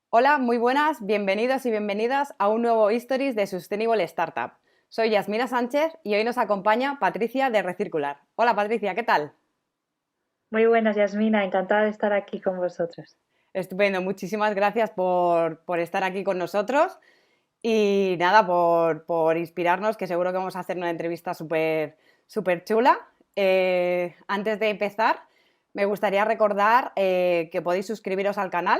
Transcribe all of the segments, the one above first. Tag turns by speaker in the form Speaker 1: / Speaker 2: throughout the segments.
Speaker 1: Hola, muy buenas, bienvenidos y bienvenidas a un nuevo Histories de Sustainable Startup. Soy Yasmina Sánchez y hoy nos acompaña Patricia de Recircular. Hola Patricia, ¿qué tal?
Speaker 2: Muy buenas, Yasmina, encantada de estar aquí con vosotros.
Speaker 1: Estupendo, muchísimas gracias por estar aquí con nosotros y nada, por inspirarnos, que seguro que vamos a hacer una entrevista súper chula. Antes de empezar, me gustaría recordar que podéis suscribiros al canal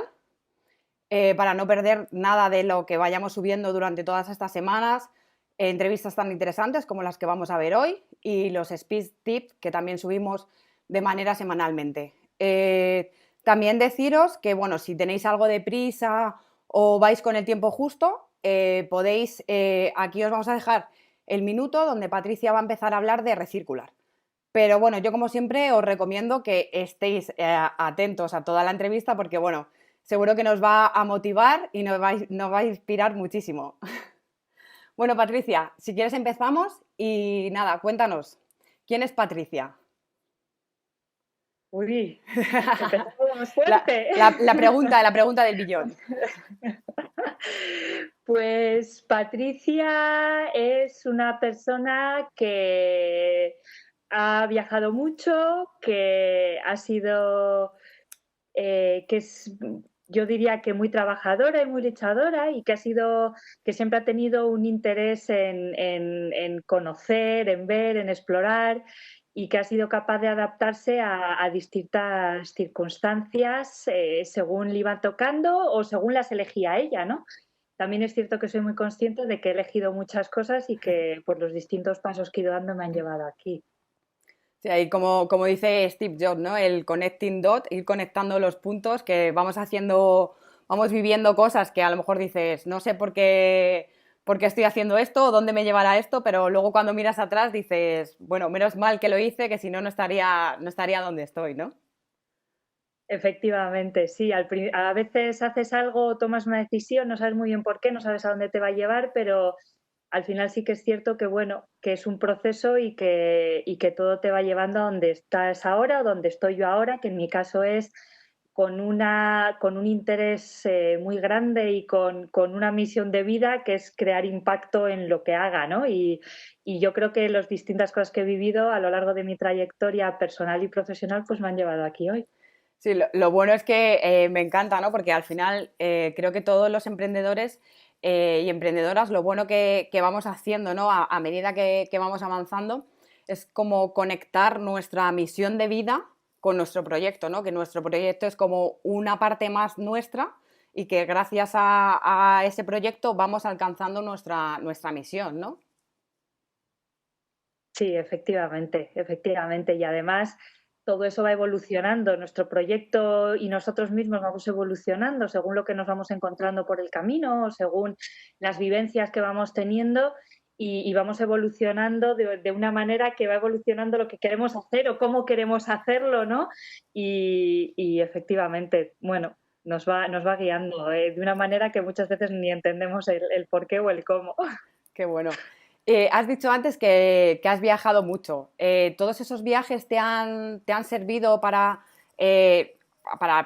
Speaker 1: para no perder nada de lo que vayamos subiendo durante todas estas semanas, entrevistas tan interesantes como las que vamos a ver hoy y los speed tips que también subimos de manera semanalmente. También deciros que, bueno, si tenéis algo de prisa o vais con el tiempo justo, podéis, aquí os vamos a dejar el minuto donde Patricia va a empezar a hablar de recircular. Pero bueno, yo como siempre os recomiendo que estéis atentos a toda la entrevista porque, bueno, seguro que nos va a motivar y nos va a inspirar muchísimo. Bueno, Patricia, si quieres empezamos y nada, cuéntanos, ¿quién es Patricia?
Speaker 2: Uy, empezamos
Speaker 1: La,
Speaker 2: fuerte.
Speaker 1: la pregunta del billón.
Speaker 2: Pues Patricia es una persona que ha viajado mucho, que ha sido, que es, yo diría que muy trabajadora y muy luchadora y que ha sido, que siempre ha tenido un interés en conocer, en ver, en explorar y que ha sido capaz de adaptarse a distintas circunstancias según le iban tocando o según las elegía ella, ¿no? También es cierto que soy muy consciente de que he elegido muchas cosas y que por los distintos pasos que he ido dando me han llevado aquí.
Speaker 1: Sí, ahí como dice Steve Jobs, ¿no? El connecting dot, ir conectando los puntos que vamos haciendo, vamos viviendo cosas que a lo mejor dices, no sé por qué estoy haciendo esto o dónde me llevará esto, pero luego cuando miras atrás dices, bueno, menos mal que lo hice, que si no, no estaría donde estoy, ¿no?
Speaker 2: Efectivamente, sí. A veces haces algo, tomas una decisión, no sabes muy bien por qué, no sabes a dónde te va a llevar, pero al final sí que es cierto que, bueno, que es un proceso y que todo te va llevando a donde estás ahora o donde estoy yo ahora, que en mi caso es con un interés muy grande y con una misión de vida que es crear impacto en lo que haga, ¿no? Y yo creo que las distintas cosas que he vivido a lo largo de mi trayectoria personal y profesional pues me han llevado aquí hoy.
Speaker 1: Sí, lo bueno es que me encanta, ¿no? Porque al final creo que todos los emprendedores y emprendedoras, lo bueno que vamos haciendo, ¿no? A medida que vamos avanzando, es como conectar nuestra misión de vida con nuestro proyecto, ¿no? Que nuestro proyecto es como una parte más nuestra y que gracias a ese proyecto vamos alcanzando nuestra misión, ¿no?
Speaker 2: Sí, efectivamente, efectivamente. Y además todo eso va evolucionando, nuestro proyecto y nosotros mismos vamos evolucionando según lo que nos vamos encontrando por el camino o según las vivencias que vamos teniendo y vamos evolucionando de una manera que va evolucionando lo que queremos hacer o cómo queremos hacerlo, ¿no? Y efectivamente, bueno, nos va guiando de una manera que muchas veces ni entendemos el por qué o el cómo.
Speaker 1: Qué bueno. Has dicho antes que has viajado mucho. ¿Todos esos viajes te han servido para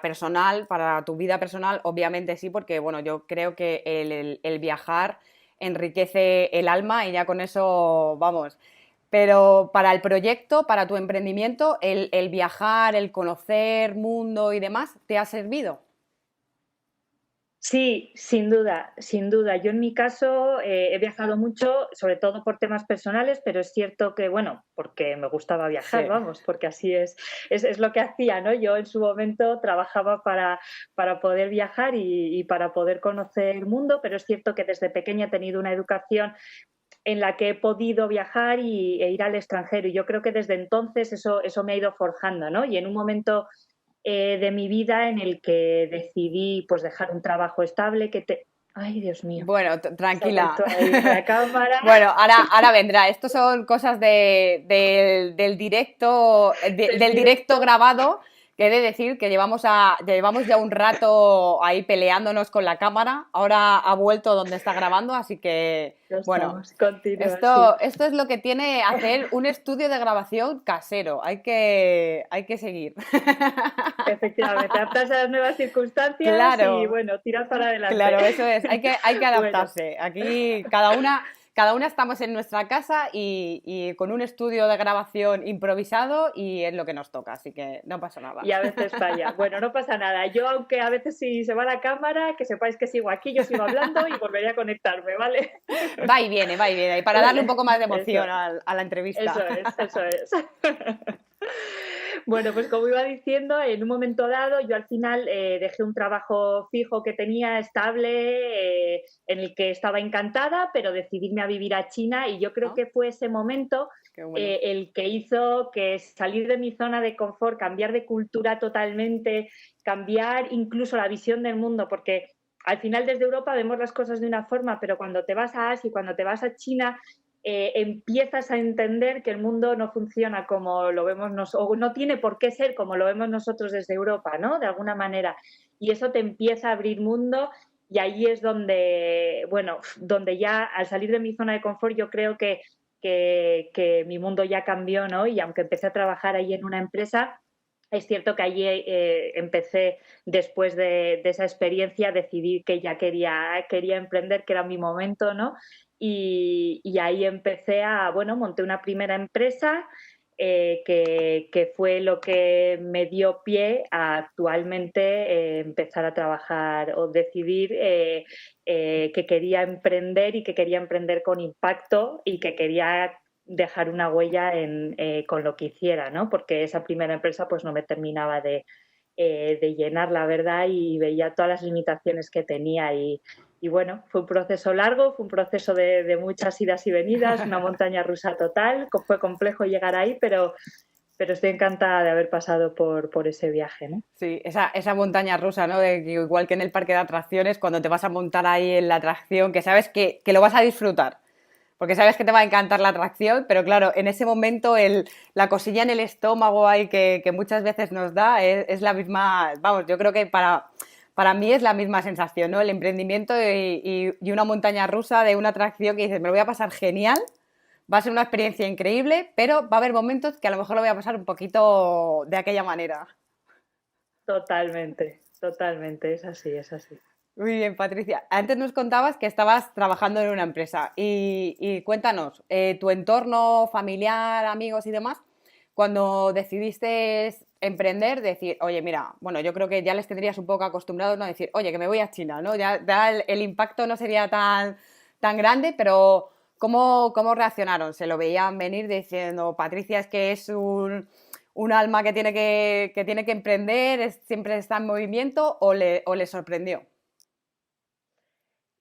Speaker 1: personal, para tu vida personal? Obviamente sí, porque bueno, yo creo que el viajar enriquece el alma y ya con eso vamos. Pero para el proyecto, para tu emprendimiento, el viajar, el conocer mundo y demás, ¿te ha servido?
Speaker 2: Sí, sin duda, sin duda. Yo en mi caso he viajado mucho, sobre todo por temas personales, pero es cierto que, bueno, porque me gustaba viajar,
Speaker 1: Sí.
Speaker 2: vamos, porque así es lo que hacía, ¿no? Yo en su momento trabajaba para poder viajar y para poder conocer el mundo, pero es cierto que desde pequeña he tenido una educación en la que he podido viajar e ir al extranjero. Y yo creo que desde entonces eso me ha ido forjando, ¿no? Y en un momento de mi vida en el que decidí pues dejar un trabajo estable que te... Ay, Dios mío,
Speaker 1: Bueno,
Speaker 2: se ha
Speaker 1: tranquila.
Speaker 2: vuelto a ir la cámara.
Speaker 1: Bueno, ahora vendrá. Estos son cosas del directo, del
Speaker 2: Del
Speaker 1: directo
Speaker 2: directo.
Speaker 1: grabado Que he de decir que llevamos ya un rato ahí peleándonos con la cámara. Ahora ha vuelto donde está grabando, así que,
Speaker 2: Ya
Speaker 1: bueno,
Speaker 2: estamos, continúa, sí.
Speaker 1: esto es lo que tiene hacer un estudio de grabación casero. Hay que seguir.
Speaker 2: Efectivamente, adaptarse a las nuevas circunstancias y
Speaker 1: Claro,
Speaker 2: bueno, tirar para adelante.
Speaker 1: claro, eso es. Hay que
Speaker 2: Bueno,
Speaker 1: adaptarse. Aquí cada una estamos en nuestra casa y con un estudio de grabación improvisado y es lo que nos toca, así que no pasa nada.
Speaker 2: y a veces falla. Bueno, no pasa nada. Yo, aunque a veces si se va la cámara, que sepáis que sigo aquí, yo sigo hablando y volveré a conectarme, ¿vale?
Speaker 1: Va y viene, y para darle un
Speaker 2: Vale,
Speaker 1: poco más de
Speaker 2: eso,
Speaker 1: emoción a la
Speaker 2: eso
Speaker 1: entrevista.
Speaker 2: es, eso es. Bueno, pues como iba diciendo, en un momento dado yo al final dejé un trabajo fijo que tenía, estable, en el que estaba encantada, pero decidirme a vivir a China y yo creo
Speaker 1: ¿No?
Speaker 2: que fue ese momento
Speaker 1: Qué bueno.
Speaker 2: el que hizo que salir de mi zona de confort, cambiar de cultura totalmente, cambiar incluso la visión del mundo, porque al final desde Europa vemos las cosas de una forma, pero cuando te vas a Asia y cuando te vas a China, empiezas a entender que el mundo no funciona como lo vemos nosotros, o no tiene por qué ser como lo vemos nosotros desde Europa, ¿no? De alguna manera. Y eso te empieza a abrir mundo y ahí es donde, bueno, donde ya al salir de mi zona de confort yo creo que mi mundo ya cambió, ¿no? Y aunque empecé a trabajar ahí en una empresa, es cierto que allí empecé, después de esa experiencia, decidí que ya quería emprender, que era mi momento, ¿no? Y ahí empecé bueno, monté una primera empresa que fue lo que me dio pie a actualmente empezar a trabajar o decidir que quería emprender y que quería emprender con impacto y que quería dejar una huella con lo que hiciera, ¿no? Porque esa primera empresa pues no me terminaba de llenar, la verdad, y veía todas las limitaciones que tenía y bueno, fue un proceso largo, fue un proceso de muchas idas y venidas, una montaña rusa total, fue complejo llegar ahí, pero estoy encantada de haber pasado por ese viaje, ¿no?
Speaker 1: Sí, esa montaña rusa, ¿no? De que igual que en el parque de atracciones, cuando te vas a montar ahí en la atracción, que sabes que lo vas a disfrutar, porque sabes que te va a encantar la atracción, pero claro, en ese momento la cosilla en el estómago ahí que muchas veces nos da es la misma, vamos, yo creo que para mí es la misma sensación, ¿no? El emprendimiento y una montaña rusa de una atracción que dices, me lo voy a pasar genial, va a ser una experiencia increíble, pero va a haber momentos que a lo mejor lo voy a pasar un poquito de aquella manera.
Speaker 2: Totalmente, totalmente, es así, es así.
Speaker 1: Muy bien, Patricia. Antes nos contabas que estabas trabajando en una empresa y cuéntanos, tu entorno familiar, amigos y demás, cuando decidiste emprender, decir, oye, mira, bueno, yo creo que ya les tendrías un poco acostumbrados, ¿no? Decir, oye, que me voy a China, ¿no? Ya el impacto no sería tan grande, pero ¿cómo reaccionaron? ¿Se lo veían venir diciendo, Patricia, es que es un alma que tiene que emprender, siempre está en movimiento o le sorprendió?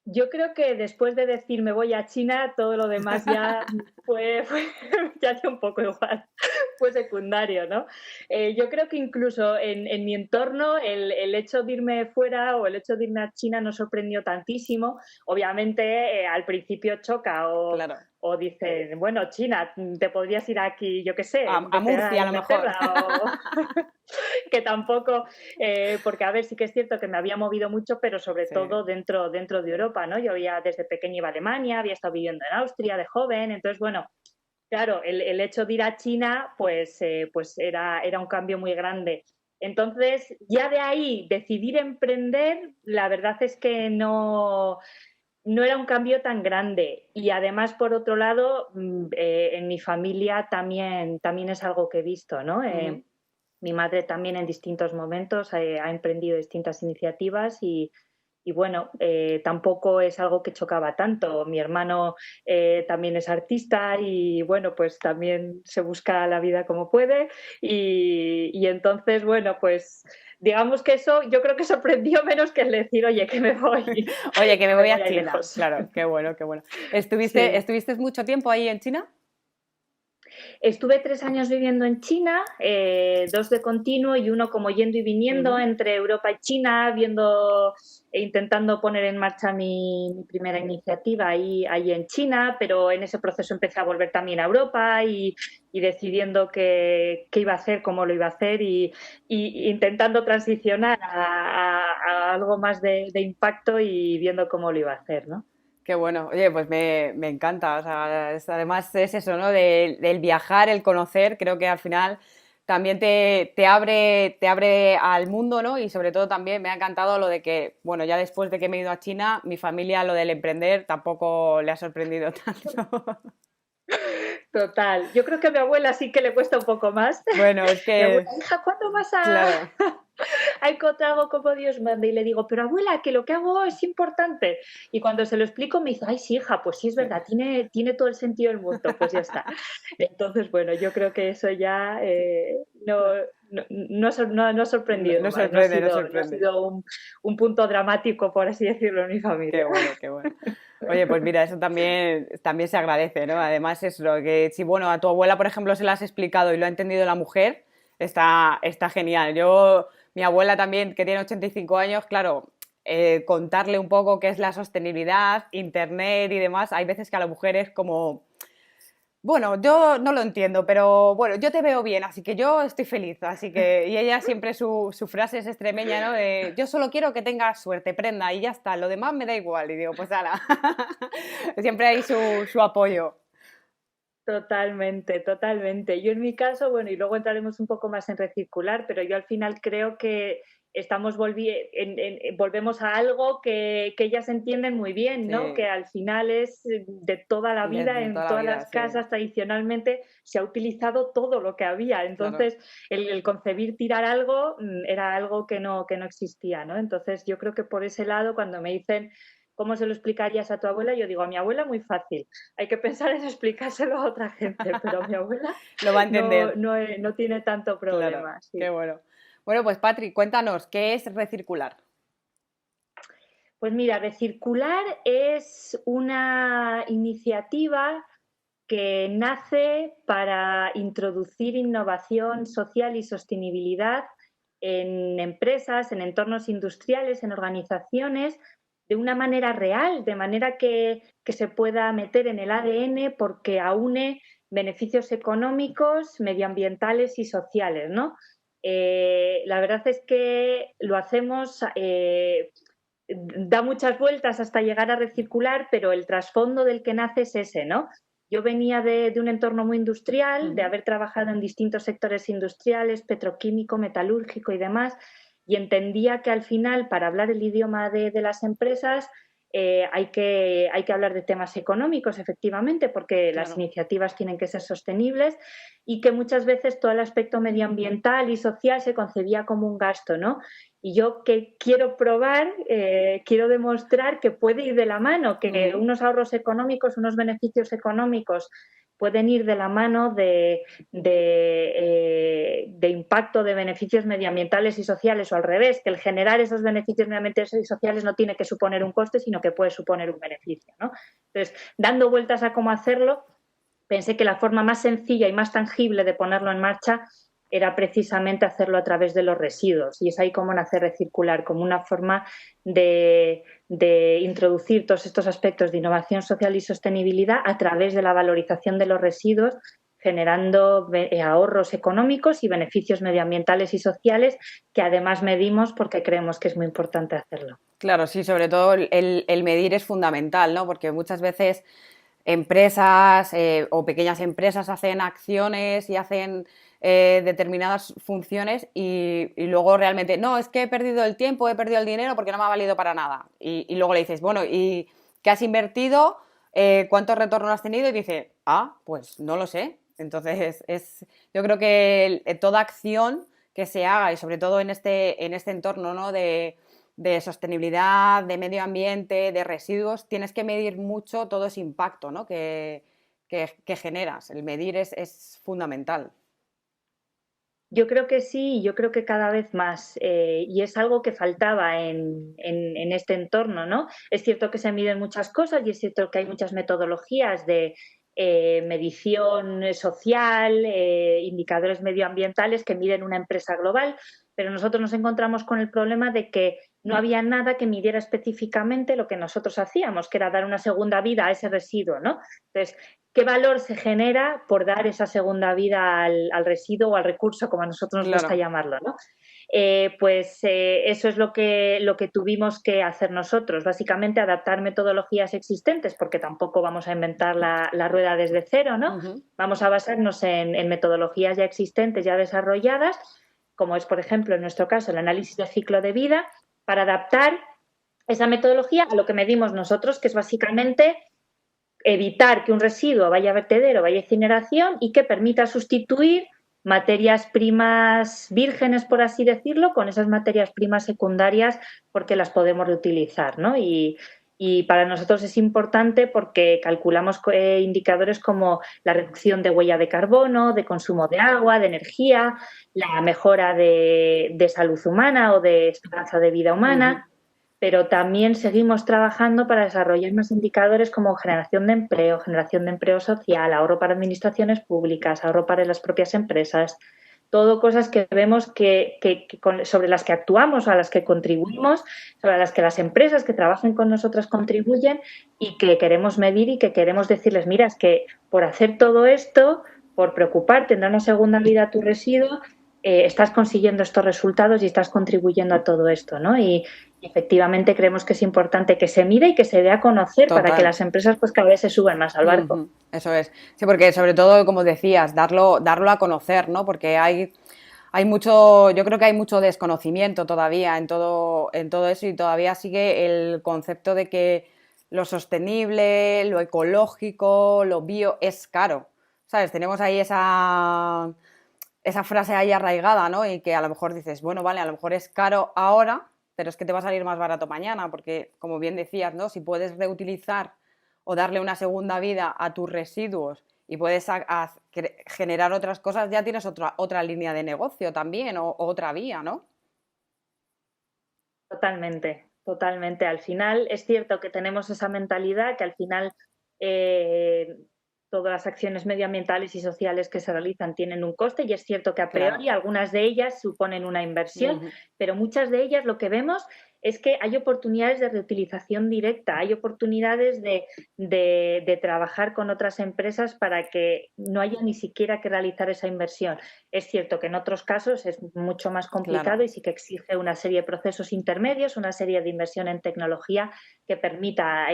Speaker 2: Yo creo que después de decir me voy a China, todo lo demás ya fue ya dio un poco igual, fue secundario, ¿no? Yo creo que incluso en mi entorno el hecho de irme fuera o el hecho de irme a China no sorprendió tantísimo. Obviamente al principio choca
Speaker 1: Claro.
Speaker 2: o dicen, bueno, China, te podrías ir aquí, yo qué sé,
Speaker 1: A
Speaker 2: vete a
Speaker 1: Murcia a lo mejor.
Speaker 2: Inglaterra o que tampoco, porque a ver, sí que es cierto que me había movido mucho, pero sobre
Speaker 1: Sí.
Speaker 2: todo dentro de Europa, ¿no? Yo había desde pequeña iba a Alemania, había estado viviendo en Austria de joven, entonces, bueno, claro, el hecho de ir a China, pues era un cambio muy grande. Entonces, ya de ahí decidir emprender, la verdad es que no era un cambio tan grande. Y además, por otro lado, en mi familia también es algo que he visto, ¿no?
Speaker 1: Ujú.
Speaker 2: Mi madre también en distintos momentos ha emprendido distintas iniciativas y bueno, tampoco es algo que chocaba tanto. Mi hermano también es artista y bueno, pues también se busca la vida como puede y entonces, bueno, pues digamos que eso yo creo que sorprendió menos que el decir, oye, que me voy,
Speaker 1: Oye, que me
Speaker 2: que me
Speaker 1: voy
Speaker 2: voy
Speaker 1: a
Speaker 2: ahí
Speaker 1: China.
Speaker 2: lejos.
Speaker 1: Claro, qué bueno, qué bueno.
Speaker 2: Sí.
Speaker 1: ¿Estuviste mucho tiempo ahí en China?
Speaker 2: Estuve 3 años viviendo en China, 2 de continuo y uno como yendo y viniendo
Speaker 1: Ujú.
Speaker 2: entre Europa y China, viendo e intentando poner en marcha mi primera iniciativa ahí en China, pero en ese proceso empecé a volver también a Europa y decidiendo qué iba a hacer, cómo lo iba a hacer y intentando transicionar a algo más de impacto y viendo cómo lo iba a hacer, ¿no?
Speaker 1: Qué bueno. Oye, pues me encanta. O sea, además es eso, ¿no? Del viajar, el conocer, creo que al final también te abre al mundo, ¿no? Y sobre todo también me ha encantado lo de que, bueno, ya después de que me he ido a China, mi familia lo del emprender tampoco le ha sorprendido tanto.
Speaker 2: Total. Yo creo que a mi abuela sí que le cuesta un poco más.
Speaker 1: Bueno, es
Speaker 2: Mi abuela,
Speaker 1: que,
Speaker 2: hija, ¿cuándo vas a,
Speaker 1: claro,
Speaker 2: a encontrar algo como Dios manda? Y le digo, pero abuela, que lo que hago es importante. Y cuando se lo explico me dice, ay, sí, hija, pues sí es
Speaker 1: sí.
Speaker 2: verdad, tiene todo el sentido del mundo, pues ya está. Entonces, bueno, yo creo que eso ya no ha
Speaker 1: No,
Speaker 2: sorprendido
Speaker 1: no
Speaker 2: más, no ha
Speaker 1: sorprende, no
Speaker 2: sido, no ha
Speaker 1: sorprende.
Speaker 2: sido un punto dramático, por así decirlo, en mi
Speaker 1: Qué
Speaker 2: familia.
Speaker 1: bueno, qué bueno. Oye, pues mira, eso también se agradece, ¿no? Además es lo que, si bueno, a tu abuela, por ejemplo, se lo has explicado y lo ha entendido la mujer, está genial. Mi abuela también, que tiene 85 años, claro, contarle un poco qué es la sostenibilidad, internet y demás, hay veces que a la mujer es como, bueno, yo no lo entiendo, pero bueno, yo te veo bien, así que yo estoy feliz. Así que, y ella siempre su frase es extremeña, ¿no? De, yo solo quiero que tengas suerte, prenda, y ya está, lo demás me da igual. Y digo, pues ala, siempre hay su apoyo.
Speaker 2: Totalmente, totalmente. Yo en mi caso, bueno, y luego entraremos un poco más en recircular, pero yo al final creo que volvemos a algo que ellas entienden muy bien, ¿no?
Speaker 1: Sí,
Speaker 2: Que al final es de toda la vida,
Speaker 1: desde
Speaker 2: en
Speaker 1: toda la
Speaker 2: todas
Speaker 1: vida,
Speaker 2: las
Speaker 1: sí,
Speaker 2: casas tradicionalmente se ha utilizado todo lo que había.
Speaker 1: claro.
Speaker 2: Entonces, el concebir tirar algo era algo que no existía, ¿no? Entonces, yo creo que por ese lado, cuando me dicen ¿cómo se lo explicarías a tu abuela? Yo digo, a mi abuela muy fácil. Hay que pensar en explicárselo a otra gente, pero a mi abuela
Speaker 1: Lo va a
Speaker 2: no,
Speaker 1: entender,
Speaker 2: no, no tiene tanto
Speaker 1: claro,
Speaker 2: problema.
Speaker 1: qué
Speaker 2: Sí.
Speaker 1: bueno. Bueno, pues Patri, cuéntanos, ¿qué es recircular?
Speaker 2: Pues mira, Recircular es una iniciativa que nace para introducir innovación social y sostenibilidad en empresas, en entornos industriales, en organizaciones, de una manera real, de manera que se pueda meter en el ADN porque aúne beneficios económicos, medioambientales y sociales, ¿no? La verdad es que lo hacemos da muchas vueltas hasta llegar a recircular, pero el trasfondo del que nace es ese, ¿no? Yo venía de un entorno muy industrial, de
Speaker 1: Ujú.
Speaker 2: haber trabajado en distintos sectores industriales, petroquímico, metalúrgico y demás, y entendía que al final, para hablar el idioma de las empresas, hay que hablar de temas económicos, efectivamente, porque las
Speaker 1: Claro.
Speaker 2: iniciativas tienen que ser sostenibles y que muchas veces todo el aspecto medioambiental y social se concebía como un gasto, ¿no? Y yo que quiero probar, quiero demostrar que puede ir de la mano, que
Speaker 1: Ujú.
Speaker 2: unos ahorros económicos, unos beneficios económicos pueden ir de la mano de impacto de beneficios medioambientales y sociales, o al revés, que el generar esos beneficios medioambientales y sociales no tiene que suponer un coste, sino que puede suponer un beneficio, ¿no? Entonces, dando vueltas a cómo hacerlo, pensé que la forma más sencilla y más tangible de ponerlo en marcha era precisamente hacerlo a través de los residuos. Y es ahí como nace Recircular, como una forma de introducir todos estos aspectos de innovación social y sostenibilidad a través de la valorización de los residuos, generando ahorros económicos y beneficios medioambientales y sociales que además medimos porque creemos que es muy importante hacerlo.
Speaker 1: Claro, sí, sobre todo el medir es fundamental, ¿no? Porque muchas veces empresas o pequeñas empresas hacen acciones y hacen determinadas funciones y luego realmente, no, es que he perdido el tiempo, he perdido el dinero porque no me ha valido para nada. Y luego le dices, bueno, ¿y qué has invertido? ¿Cuánto retorno has tenido? Y dice, ah, pues no lo sé. Entonces, yo creo que toda acción que se haga y sobre todo en este entorno, ¿no? De sostenibilidad, de medio ambiente, de residuos, tienes que medir mucho todo ese impacto, ¿no? que generas. El medir es fundamental.
Speaker 2: Yo creo que sí, yo creo que cada vez más, y es algo que faltaba en este entorno, ¿no? Es cierto que se miden muchas cosas y es cierto que hay muchas metodologías medición social, indicadores medioambientales que miden una empresa global, pero nosotros nos encontramos con el problema de que no había nada que midiera específicamente lo que nosotros hacíamos, que era dar una segunda vida a ese residuo, ¿no? Entonces, ¿qué valor se genera por dar esa segunda vida al residuo o al recurso, como a nosotros nos gusta
Speaker 1: Claro.
Speaker 2: llamarlo, ¿no? Eso es lo que tuvimos que hacer nosotros, básicamente adaptar metodologías existentes, porque tampoco vamos a inventar la rueda desde cero, ¿no?
Speaker 1: Ujú.
Speaker 2: Vamos a basarnos en metodologías ya existentes, ya desarrolladas, como es, por ejemplo, en nuestro caso, el análisis de ciclo de vida, para adaptar esa metodología a lo que medimos nosotros, que es básicamente evitar que un residuo vaya a vertedero, vaya a incineración y que permita sustituir materias primas vírgenes, por así decirlo, con esas materias primas secundarias porque las podemos reutilizar, ¿no? Y para nosotros es importante porque calculamos indicadores como la reducción de huella de carbono, de consumo de agua, de energía, la mejora de salud humana o de esperanza de vida
Speaker 1: Ujú.
Speaker 2: humana, pero también seguimos trabajando para desarrollar más indicadores como generación de empleo social, ahorro para administraciones públicas, ahorro para las propias empresas, todo cosas que vemos sobre las que actuamos, a las que contribuimos, sobre las que las empresas que trabajan con nosotras contribuyen y que queremos medir y que queremos decirles, mira, es que por hacer todo esto, por preocuparte en dar una segunda vida a tu residuo, estás consiguiendo estos resultados y estás contribuyendo a todo esto, ¿no? Y efectivamente creemos que es importante que se mire y que se dé a conocer para que
Speaker 1: Total.
Speaker 2: las empresas pues cada vez se suban más al barco.
Speaker 1: Ujú. Eso es. Sí, porque sobre todo, como decías, darlo a conocer, ¿no? Porque hay mucho, yo creo que hay mucho desconocimiento todavía en todo eso y todavía sigue el concepto de que lo sostenible, lo ecológico, lo bio es caro. ¿Sabes? Tenemos ahí esa frase ahí arraigada, ¿no? Y que a lo mejor dices, bueno, vale, a lo mejor es caro ahora, pero es que te va a salir más barato mañana, porque como bien decías, ¿no? Si puedes reutilizar o darle una segunda vida a tus residuos y puedes generar otras cosas, ya tienes otra línea de negocio también o otra vía, ¿no?
Speaker 2: Totalmente, totalmente. Al final es cierto que tenemos esa mentalidad que al final todas las acciones medioambientales y sociales que se realizan tienen un coste y es cierto que a
Speaker 1: Claro.
Speaker 2: priori algunas de ellas suponen una inversión,
Speaker 1: Ujú.
Speaker 2: pero muchas de ellas lo que vemos es que hay oportunidades de reutilización directa, hay oportunidades de trabajar con otras empresas para que no haya ni siquiera que realizar esa inversión. Es cierto que en otros casos es mucho más complicado
Speaker 1: Claro.
Speaker 2: y sí que exige una serie de procesos intermedios, una serie de inversión en tecnología que permita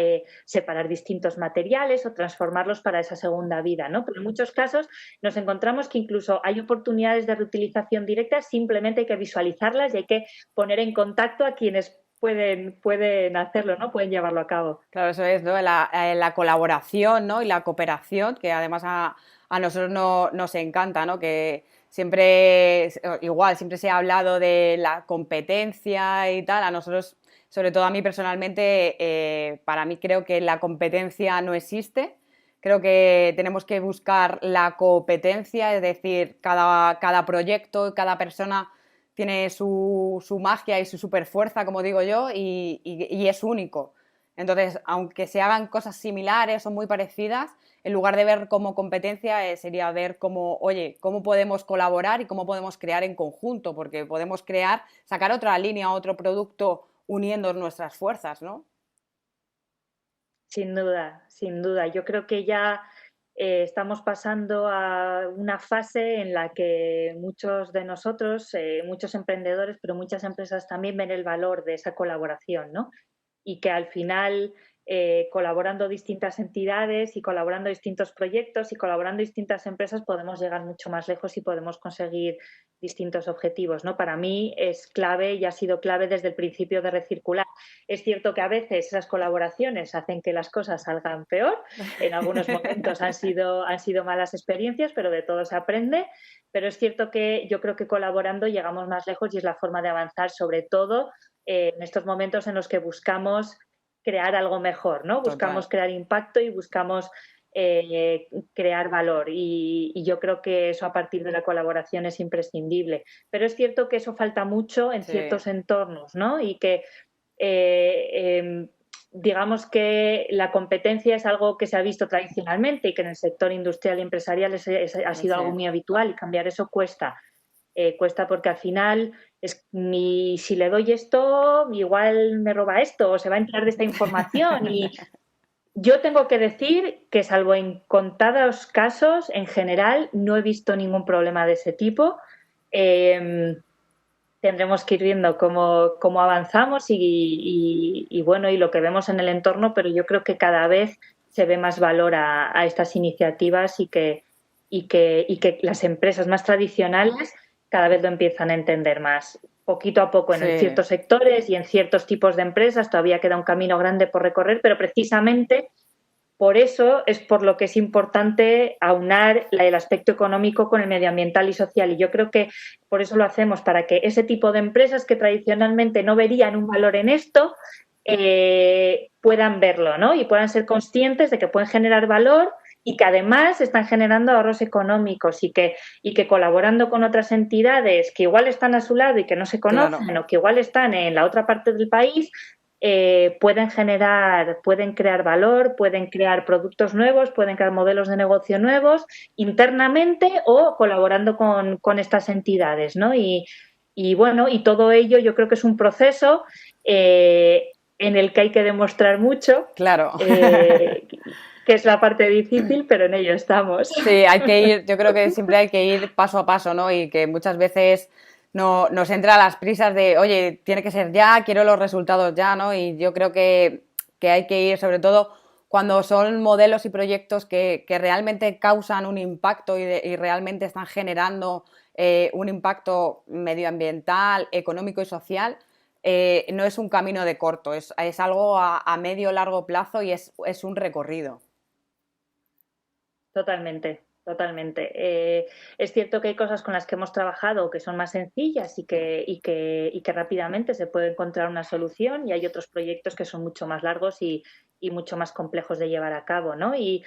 Speaker 2: separar distintos materiales o transformarlos para esa segunda vida, ¿no? Pero en muchos casos nos encontramos que incluso hay oportunidades de reutilización directa, simplemente hay que visualizarlas y hay que poner en contacto a quienes pueden hacerlo, ¿no? Pueden llevarlo a cabo.
Speaker 1: Claro, eso es, ¿no? La colaboración, ¿no? Y la cooperación, que además a nosotros nos encanta, ¿no? Que siempre, igual, siempre se ha hablado de la competencia y tal. A nosotros, sobre todo a mí personalmente, para mí creo que la competencia no existe. Creo que tenemos que buscar la competencia, es decir, cada proyecto, cada persona tiene su magia y su superfuerza, como digo yo, y es único. Entonces, aunque se hagan cosas similares o muy parecidas, en lugar de ver como competencia, sería ver cómo, oye, cómo podemos colaborar y cómo podemos crear en conjunto, porque podemos crear, sacar otra línea, otro producto uniendo nuestras fuerzas, ¿no?
Speaker 2: Sin duda, sin duda. Yo creo que ya estamos pasando a una fase en la que muchos de nosotros, muchos emprendedores, pero muchas empresas también ven el valor de esa colaboración, ¿no? Y que al final, colaborando distintas entidades y colaborando distintos proyectos y colaborando distintas empresas, podemos llegar mucho más lejos y podemos conseguir distintos objetivos, ¿no? Para mí es clave y ha sido clave desde el principio de Recircular. Es cierto que a veces esas colaboraciones hacen que las cosas salgan peor, en algunos momentos han sido malas experiencias, pero de todo se aprende, pero es cierto que yo creo que colaborando llegamos más lejos y es la forma de avanzar, sobre todo en estos momentos en los que buscamos crear algo mejor, ¿no?
Speaker 1: Total.
Speaker 2: Buscamos crear impacto y buscamos crear valor y yo creo que eso a partir de la colaboración es imprescindible. Pero es cierto que eso falta mucho en
Speaker 1: Sí.
Speaker 2: ciertos entornos, ¿no? Y que eh, digamos que la competencia es algo que se ha visto tradicionalmente y que en el sector industrial y empresarial ha sido
Speaker 1: Sí,
Speaker 2: algo muy habitual y cambiar eso cuesta. Cuesta porque al final si le doy esto, igual me roba esto o se va a enterar de esta información. Y yo tengo que decir que salvo en contados casos, en general no he visto ningún problema de ese tipo. Eh, Tendremos que ir viendo cómo avanzamos y, bueno, y lo que vemos en el entorno, pero yo creo que cada vez se ve más valor a estas iniciativas y que las empresas más tradicionales cada vez lo empiezan a entender más. Poquito a poco en
Speaker 1: sí,
Speaker 2: ciertos sectores y en ciertos tipos de empresas todavía queda un camino grande por recorrer, pero precisamente por eso es por lo que es importante aunar el aspecto económico con el medioambiental y social. Y yo creo que por eso lo hacemos, para que ese tipo de empresas que tradicionalmente no verían un valor en esto, puedan verlo, ¿no? Y puedan ser conscientes de que pueden generar valor y que además están generando ahorros económicos y que colaborando con otras entidades que igual están a su lado y que no se
Speaker 1: claro.
Speaker 2: conocen o que igual están en la otra parte del país, pueden crear valor, pueden crear productos nuevos, pueden crear modelos de negocio nuevos internamente o colaborando con estas entidades, ¿no? Y bueno, y todo ello yo creo que es un proceso en el que hay que demostrar mucho,
Speaker 1: Claro.
Speaker 2: que es la parte difícil, pero en ello estamos.
Speaker 1: Sí, hay que ir, yo creo que siempre hay que ir paso a paso, ¿no? Y que muchas veces no, nos entra las prisas de, oye, tiene que ser ya, quiero los resultados ya, ¿no? Y yo creo que hay que ir, sobre todo cuando son modelos y proyectos que realmente causan un impacto y realmente están generando un impacto medioambiental, económico y social, no es un camino de corto, es algo a medio largo plazo y es un recorrido.
Speaker 2: Totalmente, totalmente. Es cierto que hay cosas con las que hemos trabajado que son más sencillas y que rápidamente se puede encontrar una solución, y hay otros proyectos que son mucho más largos y mucho más complejos de llevar a cabo, ¿no? Y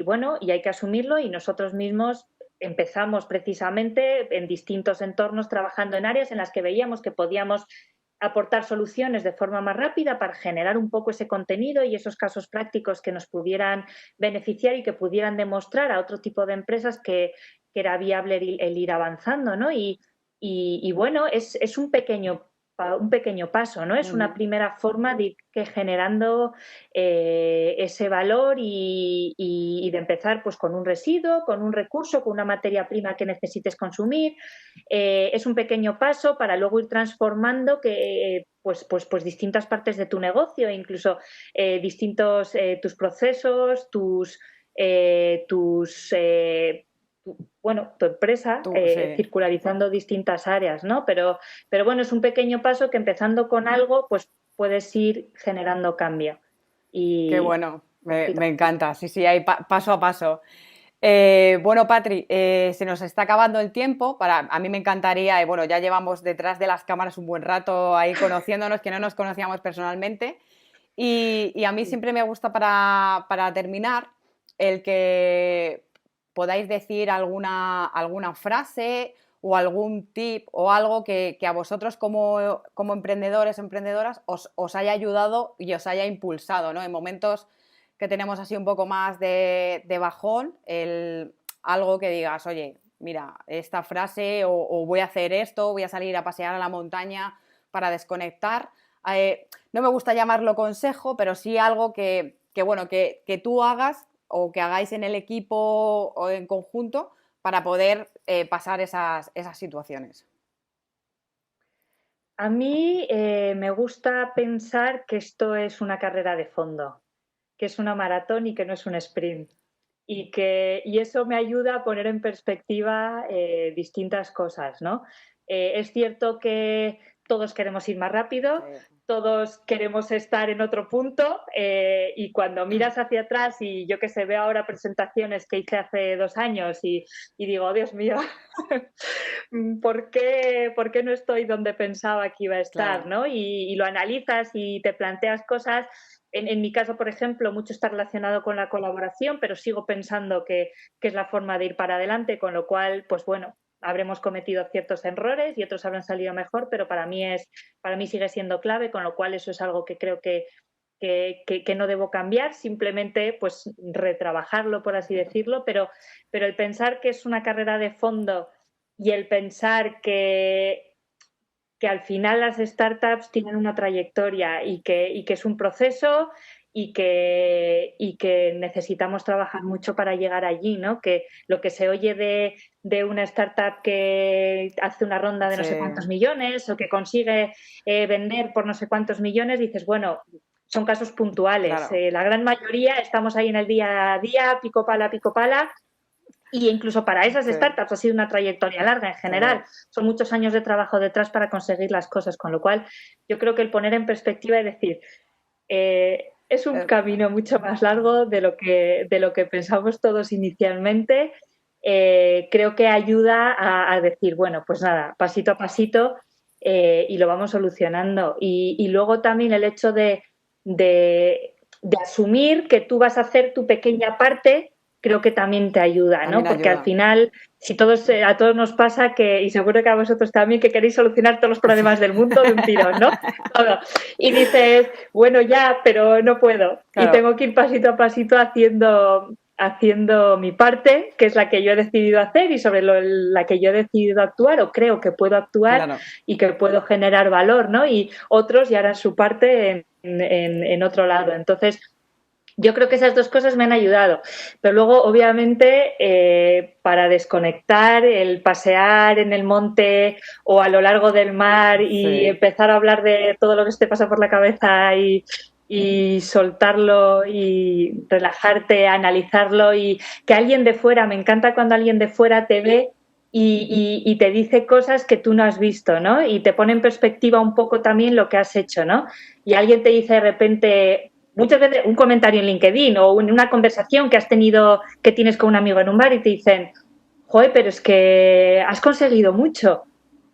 Speaker 2: bueno, y hay que asumirlo, y nosotros mismos empezamos precisamente en distintos entornos trabajando en áreas en las que veíamos que podíamos aportar soluciones de forma más rápida para generar un poco ese contenido y esos casos prácticos que nos pudieran beneficiar y que pudieran demostrar a otro tipo de empresas que era viable el ir avanzando, ¿no? Y bueno, es un pequeño paso, ¿no? Es una
Speaker 1: Ujú.
Speaker 2: primera forma de ir generando ese valor y de empezar pues con un residuo, con un recurso, con una materia prima que necesites consumir. Es un pequeño paso para luego ir transformando pues distintas partes de tu negocio, incluso distintos tus procesos, tu empresa,
Speaker 1: Tú, sí.
Speaker 2: circularizando distintas áreas, ¿no? Pero bueno, es un pequeño paso que empezando con algo, pues puedes ir generando cambio.
Speaker 1: Qué
Speaker 2: Y
Speaker 1: bueno,
Speaker 2: poquito.
Speaker 1: me encanta. Sí, sí, hay paso a paso. Bueno, Patri, se nos está acabando el tiempo. A mí me encantaría, bueno, ya llevamos detrás de las cámaras un buen rato ahí conociéndonos, que no nos conocíamos personalmente. Y a mí siempre me gusta para terminar el que podáis decir alguna frase o algún tip o algo que a vosotros como emprendedores, emprendedoras, os haya ayudado y os haya impulsado, ¿no? En momentos que tenemos así un poco más de bajón, algo que digas, oye, mira, esta frase o voy a hacer esto, voy a salir a pasear a la montaña para desconectar. No me gusta llamarlo consejo, pero sí algo bueno, que tú hagas o que hagáis en el equipo o en conjunto para poder pasar esas situaciones.
Speaker 2: A mí me gusta pensar que esto es una carrera de fondo, que es una maratón y que no es un sprint. Y eso me ayuda a poner en perspectiva distintas cosas, ¿no? Es cierto que todos queremos ir más rápido,
Speaker 1: Sí.
Speaker 2: todos queremos estar en otro punto, y cuando miras hacia atrás, y yo que sé, veo ahora presentaciones que hice hace 2 años y digo, "Oh, Dios mío, ¿por qué no estoy donde pensaba que iba a estar?",
Speaker 1: Claro.
Speaker 2: ¿no? Y lo analizas y te planteas cosas. En mi caso, por ejemplo, mucho está relacionado con la colaboración, pero sigo pensando que es la forma de ir para adelante, con lo cual, pues bueno, habremos cometido ciertos errores y otros habrán salido mejor, pero para mí sigue siendo clave, con lo cual eso es algo que creo que no debo cambiar, simplemente pues retrabajarlo, por así decirlo, pero el pensar que es una carrera de fondo y el pensar que al final las startups tienen una trayectoria y que es un proceso y que necesitamos trabajar mucho para llegar allí, ¿no? Que lo que se oye de una startup que hace una ronda de no
Speaker 1: Sí,
Speaker 2: sé cuántos millones o que consigue vender por no sé cuántos millones, dices, bueno, son casos puntuales.
Speaker 1: claro.
Speaker 2: La gran mayoría estamos ahí en el día a día, pico pala, y incluso para esas
Speaker 1: Sí,
Speaker 2: startups ha sido una trayectoria larga en general. Son muchos años de trabajo detrás para conseguir las cosas, con lo cual yo creo que el poner en perspectiva y decir, es un
Speaker 1: eh,
Speaker 2: camino mucho más largo de lo que pensamos todos inicialmente. Creo que ayuda a decir, bueno, pues nada, pasito a pasito y lo vamos solucionando. Y luego también el hecho de asumir que tú vas a hacer tu pequeña parte, creo que también te ayuda, ¿no?
Speaker 1: también
Speaker 2: Porque al
Speaker 1: ayuda.
Speaker 2: final, si todos, a todos nos pasa que, y seguro que a vosotros también, que queréis solucionar todos los problemas del mundo de un tirón, ¿no? Todo. Y dices, bueno, ya, pero no puedo. Y
Speaker 1: Claro,
Speaker 2: tengo que ir pasito a pasito haciendo mi parte, que es la que yo he decidido hacer y sobre la que yo he decidido actuar o creo que puedo actuar
Speaker 1: claro.
Speaker 2: y que puedo generar valor, ¿no? Y otros ya harán su parte en otro lado. Entonces, yo creo que esas dos cosas me han ayudado, pero luego obviamente para desconectar, el pasear en el monte o a lo largo del mar y
Speaker 1: Sí,
Speaker 2: empezar a hablar de todo lo que se te pasa por la cabeza y soltarlo y relajarte, analizarlo y que alguien de fuera, me encanta cuando alguien de fuera te ve y te dice cosas que tú no has visto, ¿no? Y te pone en perspectiva un poco también lo que has hecho, ¿no? Y alguien te dice de repente, muchas veces un comentario en LinkedIn o una conversación que has tenido, que tienes con un amigo en un bar y te dicen, joder, pero es que has conseguido mucho.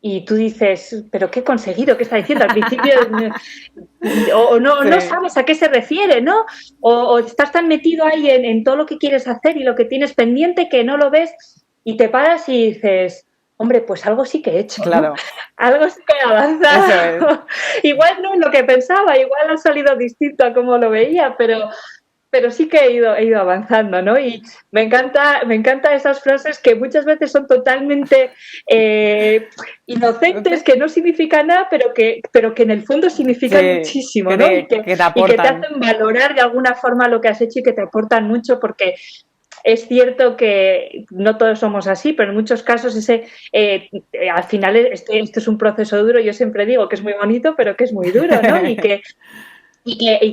Speaker 2: Y tú dices, ¿pero qué he conseguido? ¿Qué está diciendo? Al principio, o no
Speaker 1: sí,
Speaker 2: sabes a qué se refiere, ¿no? O estás tan metido ahí en todo lo que quieres hacer y lo que tienes pendiente que no lo ves y te paras y dices, hombre, pues algo sí que he hecho, ¿no?
Speaker 1: claro.
Speaker 2: Algo sí que he
Speaker 1: Eso es.
Speaker 2: avanzado. Igual no es lo que pensaba, igual ha salido distinto a como lo veía, pero sí que he ido avanzando, ¿no? Y me encanta esas frases que muchas veces son totalmente inocentes, que no significan nada, pero que en el fondo significan
Speaker 1: Sí,
Speaker 2: muchísimo, ¿no? Y que,
Speaker 1: que te
Speaker 2: y que te
Speaker 1: aportan.
Speaker 2: hacen valorar de alguna forma lo que has hecho y que te aportan mucho porque es cierto que no todos somos así, pero en muchos casos al final esto es un proceso duro. Yo siempre digo que es muy bonito, pero que es muy duro, ¿no? Y que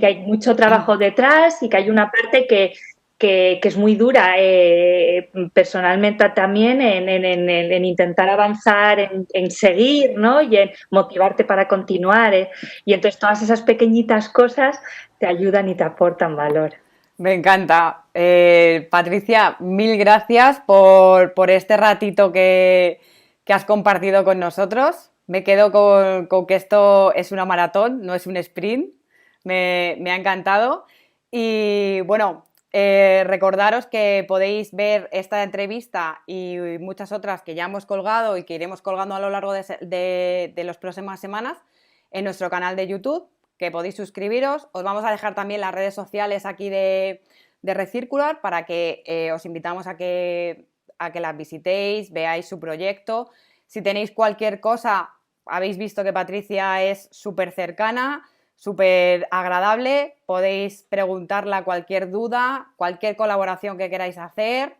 Speaker 2: hay mucho trabajo detrás y que hay una parte que es muy dura personalmente también en intentar avanzar, en seguir, ¿no? Y en motivarte para continuar. Y entonces todas esas pequeñitas cosas te ayudan y te aportan valor.
Speaker 1: Me encanta. Patricia, mil gracias por este ratito que has compartido con nosotros. Me quedo con que esto es una maratón, no es un sprint. Me ha encantado. Y bueno, recordaros que podéis ver esta entrevista y muchas otras que ya hemos colgado y que iremos colgando a lo largo de las próximas semanas en nuestro canal de YouTube, que podéis suscribiros. Os vamos a dejar también las redes sociales aquí de Recircular para que os invitamos a que las visitéis, veáis su proyecto. Si tenéis cualquier cosa, habéis visto que Patricia es súper cercana, súper agradable, podéis preguntarla cualquier duda, cualquier colaboración que queráis hacer.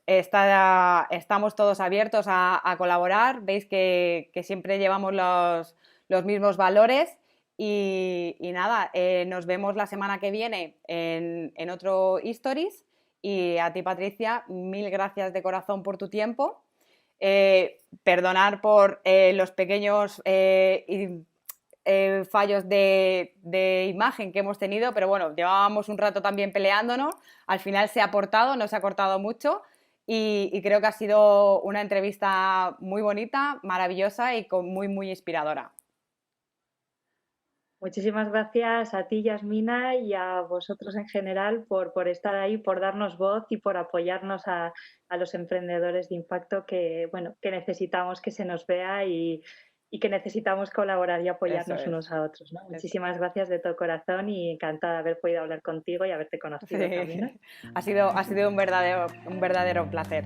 Speaker 1: Estamos todos abiertos a colaborar, veis que siempre llevamos los mismos valores y nada, nos vemos la semana que viene en otro Stories y a ti Patricia, mil gracias de corazón por tu tiempo. Perdonar por los pequeños fallos de imagen que hemos tenido, pero bueno, llevábamos un rato también peleándonos, al final se ha aportado, no se ha cortado mucho y creo que ha sido una entrevista muy bonita, maravillosa y muy inspiradora.
Speaker 2: Muchísimas gracias a ti, Yasmina, y a vosotros en general por estar ahí, por darnos voz y por apoyarnos a los emprendedores de impacto que, bueno, que necesitamos que se nos vea y que necesitamos colaborar y apoyarnos
Speaker 1: Eso es.
Speaker 2: unos a otros, ¿no? Muchísimas gracias de todo corazón y encantada de haber podido hablar contigo y haberte conocido
Speaker 1: Sí.
Speaker 2: también.
Speaker 1: Ha sido un verdadero placer.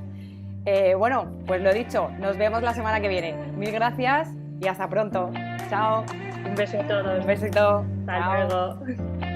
Speaker 1: Bueno, pues lo dicho, nos vemos la semana que viene. Mil gracias y hasta pronto. Chao.
Speaker 2: Un beso a todos.
Speaker 1: Un besito.
Speaker 2: Hasta
Speaker 1: Chao.
Speaker 2: luego.